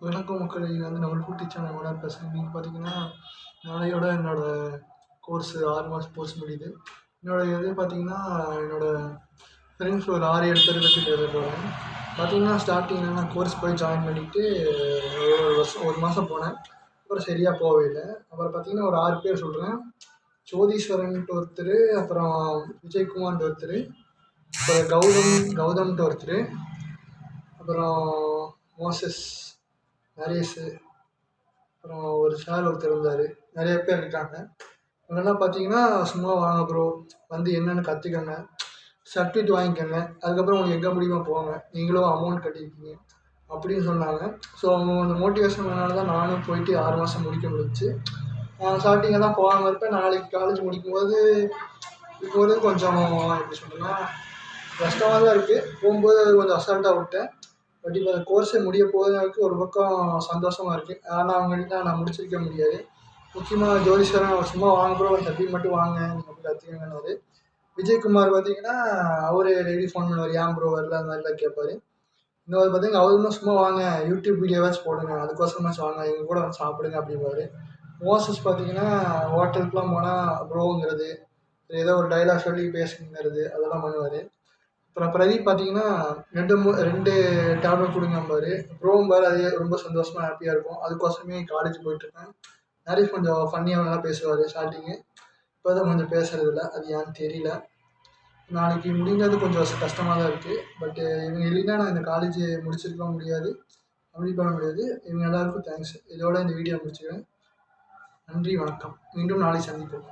வணக்கம் மக்களே! இது வந்து நம்ம குட்டி சேனல் ஓனர் பேசுறேன். இன்னைக்கு பார்த்தீங்கன்னா, நாளையோட என்னோட கோர்ஸ் 6 மாச கோர்ஸ் முடியுது. என்னோட இது பார்த்தீங்கன்னா, என்னோட ஃப்ரெண்ட்ஸ் ஒரு 6, 7 பேர பத்தி பேச போறேன். பார்த்தீங்கன்னா, ஸ்டார்ட்டிங்ல நான் கோர்ஸ் போய் ஜாயின் பண்ணிட்டு ஒரு வருஷம் 1 மாசம் போனேன். அப்புறம் சரியா போவே இல்ல. அப்புறம் பார்த்தீங்கன்னா, ஒரு 6 பேர் சொல்றேன். ஜோதீஸ்வரன்ட்டு ஒருத்தரு, அப்புறம் விஜயகுமார்ன்ட்டு ஒருத்தரு, அப்புறம் கௌதம்ன்ட்டு ஒருத்தரு, அப்புறம் மோசஸ், நரேஷு, அப்புறம் ஒரு சார் ஒருத்தர் இருந்தாரு. நெறைய பேர் இருக்காங்க. இவங்கலாம் பார்த்தீங்கன்னா, சும்மா வாங்க ப்ரோ, வந்து என்னன்னு கத்துக்கங்க. சர்டிஃபிகேட் வாங்கிக்கங்க. அதுக்கப்புறம் உங்களுக்கு எங்க முடியுமோ போங்க. நீங்களும் அமௌண்ட் கட்டியிருக்கீங்க. அப்படின்னு சொன்னாங்க. ஸோ அவங்க அந்த மோட்டிவேஷன்னால தான் நானும் போயிட்டு 6 மாசம் முடிக்க முடிஞ்சுச்சு. ஸ்டார்டிங்கில தான் போகாம இருப்பேன். நாளைக்கு காலேஜ் முடிக்கும்போது இப்போது கொஞ்சம் எப்படி சொல்றதுன்னா, கஷ்டமா தான் இருக்கு. போகும்போது கொஞ்சம் அசால்ட்டா விட்டேன். பட் இப்போ அந்த கோர்ஸே முடிய போகுதுங்கிறதுக்கு ஒரு பக்கம் சந்தோஷமா இருக்கு. ஆனா அவங்கள்ட்ட நான் முடிச்சிருக்க முடியாது. முக்கியமா ஜோதிஸ்வரன் அவர் சும்மா வாங்க ப்ரோ சர்டிஃபிகேட் மட்டும் வாங்க, நீங்க போய் கத்துக்கங்கன்னாரு. விஜயகுமார் பார்த்தீங்கன்னா, அவரு டெய்லி ஃபோன் பண்ணுவாரு. ஏன் ப்ரோ வரல? அந்த மாதிரிலாம் கேட்பாரு. இன்னொரு பார்த்தீங்கன்னா, அவருமே சும்மா வாங்க யூடியூப் வீடியோவாச்சும் போடுங்க. அதுக்கோசரமாச்சும் வாங்க. எங்க கூட வந்து சாப்பிடுங்க அப்படிம்பாரு. மோசஸ் பார்த்தீங்கன்னா, ஹோட்டலுக்குலாம் போனா ப்ரோங்கிறது, ஏதோ ஒரு டயலாக் சொல்லி பேசுங்கிறது அதெல்லாம் பண்ணுவாரு. அப்புறம் பிரதீப் பார்த்தீங்கன்னா, 2 டேப்லெட் குடுங்கம்பாரு. ப்ரோம்பாரு அது ரொம்ப சந்தோஷமா, ஹேப்பியா இருக்கும். அதுக்கோசரமே காலேஜ் போயிட்டுருக்கேன். நரேஷ் கொஞ்சம் ஃபன்னியா நல்லா பேசுவாரு ஸ்டார்ட்டிங்கு. இப்போ தான் கொஞ்சம் பேசுறதில்ல. அது ஏன்னு தெரியல. நாளைக்கு முடிஞ்சது கொஞ்சம் கஷ்டமா தான் இருக்கு. பட் இவங்க இல்லைன்னா நான் இந்த காலேஜ் முடிச்சிருக்கவும் முடியாது. கம்ப்ளீட் பண்ண முடியாது. இவங்க எல்லாருக்கும் தேங்க்ஸ். இதோட இந்த வீடியோ முடிச்சுக்கிறேன். நன்றி, வணக்கம். மீண்டும் நாளை சந்திப்போம்.